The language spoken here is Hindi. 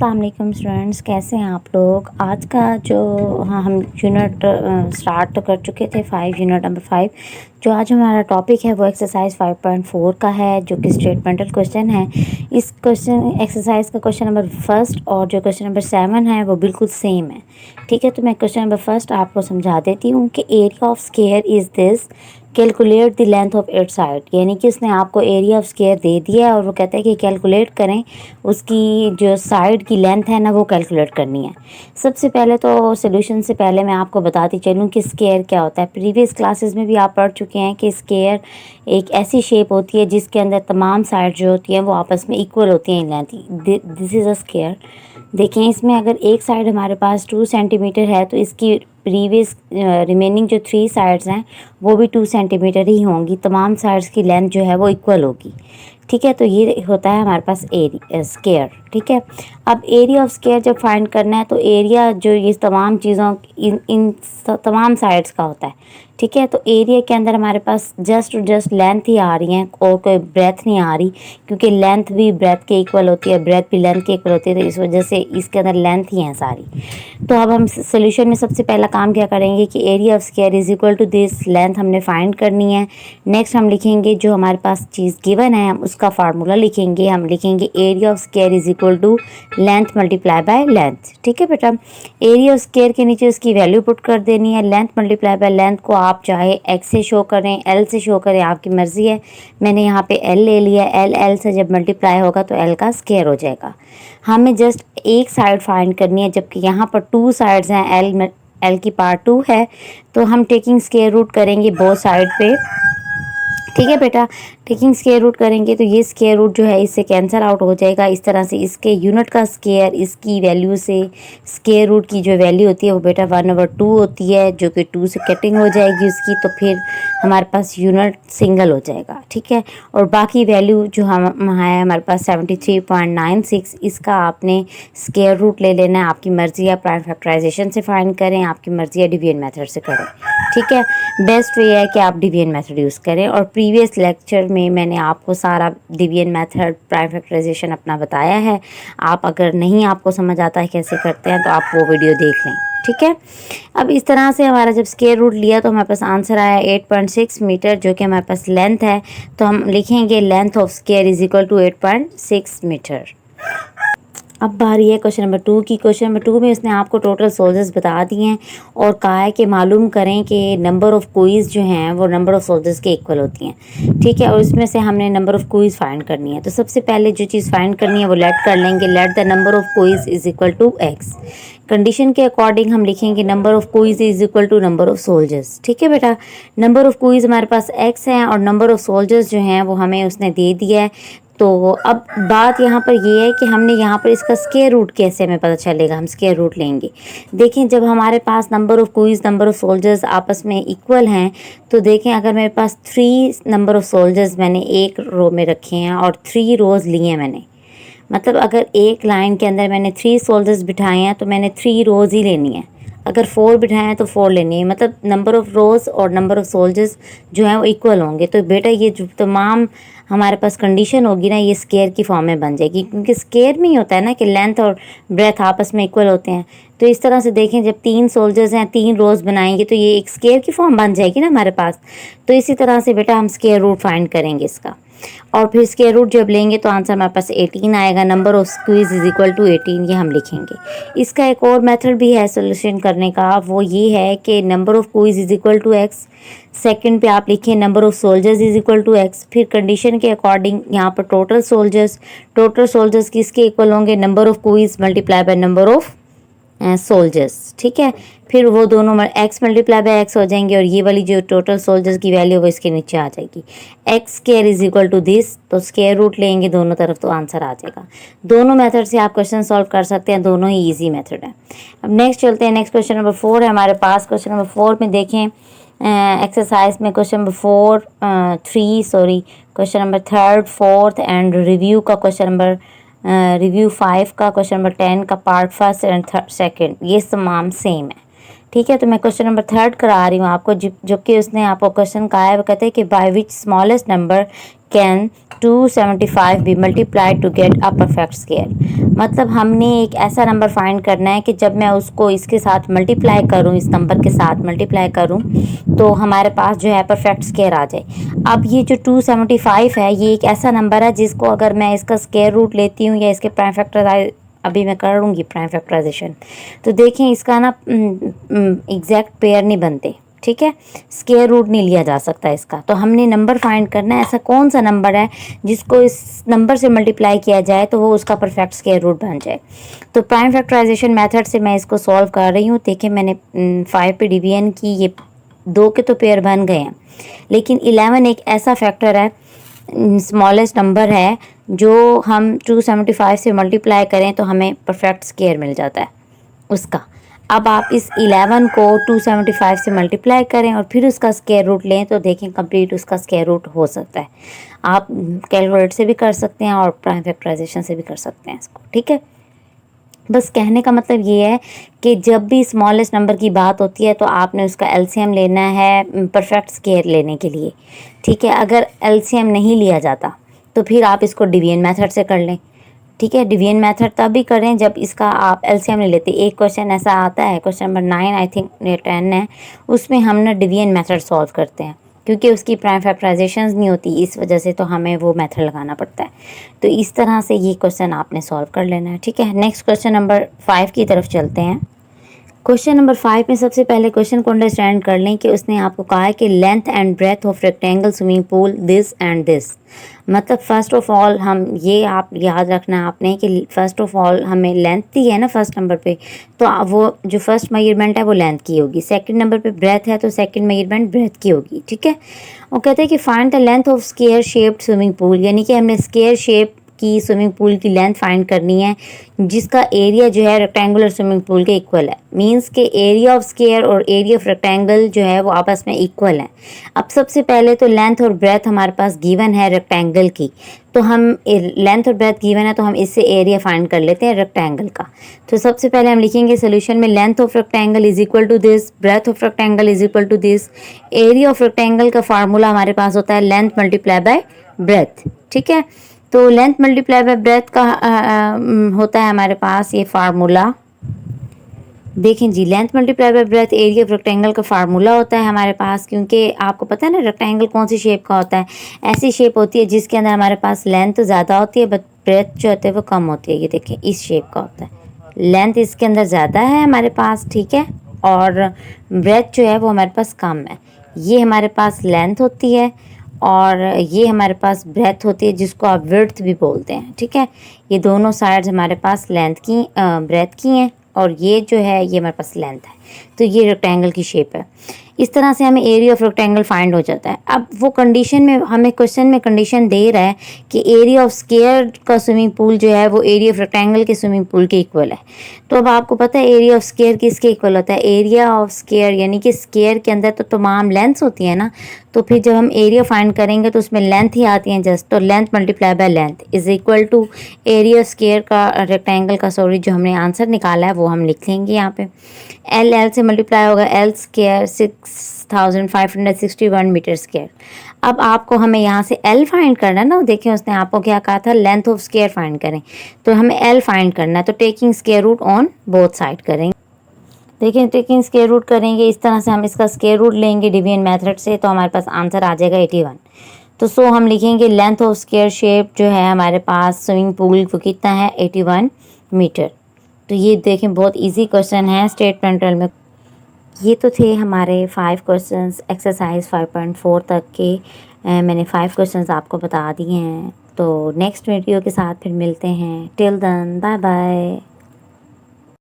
अस्सलाम वालेकुम स्टूडेंट्स, कैसे हैं आप लोग। आज का जो हम यूनिट स्टार्ट तो कर चुके थे 5 यूनिट नंबर 5। जो आज हमारा टॉपिक है वो एक्सरसाइज 5.4 का है, जो कि स्टेटमेंटल क्वेश्चन है। इस क्वेश्चन एक्सरसाइज का क्वेश्चन नंबर फर्स्ट और जो क्वेश्चन नंबर 7 है वो बिल्कुल सेम है। ठीक है, तो मैं क्वेश्चन नंबर फर्स्ट आपको समझा देती हूँ कि area of square is this, calculate the length of it side. यानी कि उसने आपको एरिया ऑफ स्क्वायर दे दिया है और वो कहता है कि कैलकुलेट करें उसकी जो साइड की लेंथ है ना, वो कैलकुलेट करनी है। सबसे पहले तो सोल्यूशन से पहले मैं आपको बताती चलूँ कि स्क्वायर क्या होता है। प्रीवियस क्लासेस में भी आप पढ़ चुके हैं कि स्क्वायर एक ऐसी शेप होती है जिसके अंदर तमाम साइड जो होती हैं वो आपस में इक्वल होती हैं in length. This is a square. देखें, इसमें अगर एक साइड हमारे पास 2 सेंटीमीटर है तो इसकी प्रीवियस रिमेनिंग जो 3 साइड्स हैं वो भी 2 सेंटीमीटर ही होंगी। तमाम साइड्स की लेंथ जो है वो इक्वल होगी। ठीक है, तो ये होता है हमारे पास एरिया स्क्वायर। ठीक है, अब एरिया ऑफ स्क्वायर जब फाइंड करना है तो एरिया जो ये तमाम चीज़ों इन तमाम साइड्स का होता है। ठीक है, तो एरिया के अंदर हमारे पास जस्ट लेंथ ही आ रही हैं और कोई ब्रेथ नहीं आ रही, क्योंकि लेंथ भी ब्रेथ के इक्वल होती है, ब्रेथ भी लेंथ के इक्वल होती है, तो इस वजह से इसके अंदर लेंथ ही हैं सारी। तो अब हम सोल्यूशन में सबसे पहला काम क्या करेंगे कि area of square is equal to this, length हमने फाइंड करनी है। नेक्स्ट हम लिखेंगे जो हमारे पास चीज़ गिवन है हम उसका फार्मूला लिखेंगे। हम लिखेंगे area of square is equal to length multiply by length. ठीक है बेटा, एरिया ऑफ स्क्वायर के नीचे उसकी वैल्यू पुट कर देनी है। लेंथ मल्टीप्लाई बाय लेंथ को आप चाहे एक्स से शो करें, एल से शो करें, आपकी मर्ज़ी है। मैंने यहाँ पे एल ले लिया। एल से जब मल्टीप्लाई होगा तो एल का स्क्वायर हो जाएगा। हमें जस्ट एक साइड फाइंड करनी है, जबकि यहाँ पर 2 साइड्स हैं। एल की पार्ट 2 है, तो हम टेकिंग स्क्वायर रूट करेंगे बोथ साइड पे। ठीक है बेटा, टेकिंग स्क्वायर रूट करेंगे तो ये स्क्वायर रूट जो है इससे कैंसिल आउट हो जाएगा। इस तरह से इसके यूनिट का स्क्वायर इसकी वैल्यू से स्क्वायर रूट की जो वैल्यू होती है वो बेटा 1/2 होती है, जो कि 2 से कटिंग हो जाएगी उसकी, तो फिर हमारे पास यूनिट सिंगल हो जाएगा। ठीक है, और बाकी वैल्यू जो हम है हमारे पास 73.96, इसका आपने स्क्वायर रूट ले लेना है। आपकी मर्ज़ी है प्राइम फैक्टराइजेशन से फाइंड करें, आपकी मर्ज़ी है डिवीजन मेथड से करें। ठीक है, बेस्ट वे है कि आप डिवीजन मेथड यूज़ करें। और प्रीवियस लेक्चर में मैंने आपको सारा डिवीजन मेथड प्राइम फैक्टराइजेशन अपना बताया है। आप अगर नहीं आपको समझ आता है कैसे करते हैं तो आप वो वीडियो देख लें। ठीक है, अब इस तरह से हमारा जब स्क्वायर रूट लिया तो हमारे पास आंसर आया 8.6 मीटर, जो कि हमारे पास लेंथ है। तो हम लिखेंगे length of square is equal to 8.6 metre. अब बारी है क्वेश्चन नंबर 2 की। क्वेश्चन नंबर 2 में उसने आपको टोटल सोल्जर्स बता दिए हैं और कहा है कि मालूम करें कि नंबर ऑफ़ कोइज़ जो हैं वो नंबर ऑफ़ सोल्जर्स के इक्वल होती हैं। ठीक है, और इसमें से हमने नंबर ऑफ़ कोइज़ फाइंड करनी है। तो सबसे पहले जो चीज़ फाइंड करनी है वो लेट कर लेंगे। Let the number of coins is equal to X. Condition के अकॉर्डिंग हम लिखेंगे number of coins is equal to number of soldiers. ठीक है बेटा, नंबर ऑफ़ कोइज़ हमारे पास एक्स हैं और नंबर ऑफ़ सोल्जर्स जो हैं वो हमें उसने दे दिया है। तो अब बात यहाँ पर ये है कि हमने यहाँ पर इसका स्क्वायर रूट कैसे हमें पता चलेगा। हम स्क्वायर रूट लेंगे। देखें, जब हमारे पास number of coins number of soldiers आपस में इक्वल हैं तो देखें, अगर मेरे पास 3 नंबर ऑफ़ सोल्जर्स मैंने एक रो में रखे हैं और 3 रोज़ लिए हैं मैंने, मतलब अगर एक लाइन के अंदर मैंने 3 सोल्जर्स बिठाए हैं तो मैंने 3 रोज़ ही लेनी है। अगर 4 बिठाए हैं तो 4 लेनी है, मतलब नंबर ऑफ़ रोज़ और नंबर ऑफ़ सोल्जर्स जो हैं वो इक्वल होंगे। तो बेटा ये जो तमाम हमारे पास कंडीशन होगी ना, ये स्क्वायर की फॉर्म में बन जाएगी, क्योंकि स्क्वायर में ही होता है ना कि लेंथ और ब्रेथ आपस में इक्वल होते हैं। तो इस तरह से देखें, जब 3 सोल्जर्स हैं 3 रोज़ बनाएंगे तो ये एक स्क्वायर की फॉर्म बन जाएगी ना हमारे पास। तो इसी तरह से बेटा हम स्क्वायर रूट फाइंड करेंगे इसका, और फिर स्क्वायर रूट जब लेंगे तो आंसर हमारे पास 18 आएगा। Number of squeeze is equal to 18, ये हम लिखेंगे। इसका एक और मेथड भी है सोल्यूशन करने का, वो ये है कि number of queues is equal to x. Second पे आप लिखें number of soldiers is equal to x. फिर कंडीशन के अकॉर्डिंग यहाँ पर टोटल सोल्जर्स किसके इक्वल होंगे, number of queues multiply by number of soldiers. ठीक है, फिर वो दोनों एक्स मल्टीप्लाई बाय एक्स हो जाएंगे और ये वाली जो टोटल सोल्जर्स की वैल्यू वो इसके नीचे आ जाएगी। X square is equal to this, तो स्क्वायर रूट लेंगे दोनों तरफ तो आंसर आ जाएगा। दोनों मेथड से आप क्वेश्चन सॉल्व कर सकते हैं, दोनों ही इजी मेथड है। अब नेक्स्ट चलते हैं। नेक्स्ट क्वेश्चन नंबर 4 है हमारे पास। क्वेश्चन नंबर 4 में देखें एक्सरसाइज में question number question number 3, 4 and review का क्वेश्चन नंबर रिव्यू 5 का, क्वेश्चन नंबर 10 का पार्ट फर्स्ट एंड सेकंड, ये तमाम सेम है। ठीक है, तो मैं क्वेश्चन नंबर 3 करा रही हूँ आपको, जो कि उसने आपको क्वेश्चन कहा है। वो कहते हैं कि by which smallest number can 275 be multiplied to get a perfect square. मतलब हमने एक ऐसा नंबर फाइंड करना है कि जब मैं उसको इसके साथ मल्टीप्लाई करूँ, इस नंबर के साथ मल्टीप्लाई करूँ, तो हमारे पास जो है परफेक्ट स्क्वायर आ जाए। अब ये जो 275 है, ये एक ऐसा नंबर है जिसको अगर मैं इसका स्क्वायर रूट लेती हूँ या इसके प्राइम फैक्टर, अभी मैं करूँगी प्राइम फैक्टराइजेशन, तो देखें इसका ना एग्जैक्ट पेयर नहीं बनते। ठीक है, स्क्वायर रूट नहीं लिया जा सकता इसका। तो हमने नंबर फाइंड करना है, ऐसा कौन सा नंबर है जिसको इस नंबर से मल्टीप्लाई किया जाए तो वो उसका परफेक्ट स्क्वायर रूट बन जाए। तो प्राइम फैक्टराइजेशन मेथड से मैं इसको सॉल्व कर रही हूँ। देखिए मैंने 5 पे डिवीजन की, ये 2 के तो पेयर बन गए हैं, लेकिन 11 एक ऐसा फैक्टर है, स्मॉलेस्ट नंबर है, जो हम 275 से मल्टीप्लाई करें तो हमें परफेक्ट स्क्वायर मिल जाता है उसका। अब आप इस 11 को 275 से मल्टीप्लाई करें और फिर उसका स्क्वायर रूट लें तो देखें कंप्लीट उसका स्क्वायर रूट हो सकता है। आप कैलकुलेट से भी कर सकते हैं और प्राइम फैक्टराइजेशन से भी कर सकते हैं इसको। ठीक है, बस कहने का मतलब ये है कि जब भी स्मॉलेस्ट नंबर की बात होती है तो आपने उसका एलसीएम लेना है परफेक्ट स्क्वायर लेने के लिए। ठीक है, अगर एलसीएम नहीं लिया जाता तो फिर आप इसको डिवीजन मेथड से कर लें। ठीक है, डिवीजन मेथड तब भी करें जब इसका आप एलसीएम नहीं लेते। एक क्वेश्चन ऐसा आता है, क्वेश्चन नंबर 9 आई थिंक, ये 10 है, उसमें हम ना डिवीजन मेथड सॉल्व करते हैं क्योंकि उसकी प्राइम फैक्टराइजेशन नहीं होती, इस वजह से तो हमें वो मेथड लगाना पड़ता है। तो इस तरह से ये क्वेश्चन आपने सॉल्व कर लेना है। ठीक है, नेक्स्ट क्वेश्चन नंबर 5 की तरफ चलते हैं। क्वेश्चन नंबर 5 में सबसे पहले क्वेश्चन को अंडरस्टैंड कर लें कि उसने आपको कहा है कि length and breadth of rectangle swimming pool this and this. मतलब फ़र्स्ट ऑफ ऑल हम ये आप याद रखना है आपने कि फ़र्स्ट ऑफ ऑल हमें लेंथ दी है ना फर्स्ट नंबर पे, तो वो जो फर्स्ट मेजरमेंट है वो लेंथ की होगी। सेकंड नंबर पे ब्रेथ है तो सेकंड मेजरमेंट ब्रेथ की होगी। ठीक है, वो कहते हैं कि find the length of square shaped swimming pool, यानी कि हमने स्क्वायर शेप की स्विमिंग पूल की लेंथ फाइंड करनी है जिसका एरिया जो है रेक्टेंगुलर स्विमिंग पूल के इक्वल है। मींस के एरिया ऑफ स्क्वायर और एरिया ऑफ रेक्टेंगल जो है वो आपस में इक्वल है। अब सबसे पहले तो लेंथ और ब्रेथ हमारे पास गिवन है रेक्टेंगल की, तो हम लेंथ और ब्रेथ गिवन है तो हम इससे एरिया फाइंड कर लेते हैं रेक्टेंगल का। तो सबसे पहले हम लिखेंगे सोल्यूशन में length of rectangle is equal to this, breadth of rectangle is equal to this. Area of rectangle का फार्मूला हमारे पास होता है लेंथ मल्टीप्लाई बाय ब्रेथ। ठीक है, तो लेंथ मल्टीप्लाई बाय ब्रेथ का होता है हमारे पास ये फार्मूला। देखें जी, length multiply by breadth area of rectangle का फार्मूला होता है हमारे पास, क्योंकि आपको पता है ना रेक्टेंगल कौन सी शेप का होता है। ऐसी शेप होती है जिसके अंदर हमारे पास लेंथ ज़्यादा होती है बट ब्रेथ जो होती है वो कम होती है। ये देखें इस शेप का होता है, लेंथ इसके अंदर ज़्यादा है हमारे पास, ठीक है, और ब्रेथ जो है वो हमारे पास कम है। ये हमारे पास लेंथ होती है और ये हमारे पास ब्रेथ होती है जिसको आप विड्थ भी बोलते हैं। ठीक है, ये दोनों साइड्स हमारे पास लेंथ की ब्रेथ की हैं और ये जो है ये हमारे पास लेंथ है, तो ये रेक्टेंगल की शेप है। इस तरह से हमें एरिया ऑफ रेक्टेंगल फाइंड हो जाता है। अब वो कंडीशन में हमें क्वेश्चन में कंडीशन दे रहा है कि एरिया ऑफ स्क्वायर का स्विमिंग पूल जो है वो एरिया ऑफ रेक्टेंगल के स्विमिंग पूल के इक्वल है। तो अब आपको पता है एरिया ऑफ स्क्वायर किसके इक्वल होता है, एरिया ऑफ स्क्वायर यानी कि स्क्वायर के अंदर तो तमाम लेंथ्स होती है ना, तो फिर जब हम एरिया फाइंड करेंगे तो उसमें लेंथ ही आती है जस्ट, तो length multiply by length is equal to area square का रेक्टेंगल का जो हमने आंसर निकाला है वो हम लिख लेंगे यहाँ पे। एल से मल्टीप्लाई होगा एल स्क्वायर 6561 मीटर स्क्वायर। अब आपको हमें यहाँ से एल फाइंड करना है ना, देखें उसने आपको क्या कहा था लेंथ ऑफ स्क्वायर फाइंड करें, तो हमें एल फाइंड करना है। तो taking square root on both side करेंगे। देखिए टेकिंग स्क्वायर रूट करेंगे इस तरह से, हम इसका स्क्वायर रूट लेंगे डिवीजन मेथड से तो हमारे पास आंसर आ जाएगा 81। तो सो हम लिखेंगे लेंथ ऑफ स्क्वायर शेप जो है हमारे पास स्विमिंग पूल वो कितना है 81 मीटर। तो ये देखें बहुत इजी क्वेश्चन है स्टेटमेंटल में। ये तो थे हमारे 5 क्वेश्चंस एक्सरसाइज 5.4 तक के। मैंने 5 क्वेश्चंस आपको बता दिए हैं। तो नेक्स्ट वीडियो के साथ फिर मिलते हैं। Till then bye bye.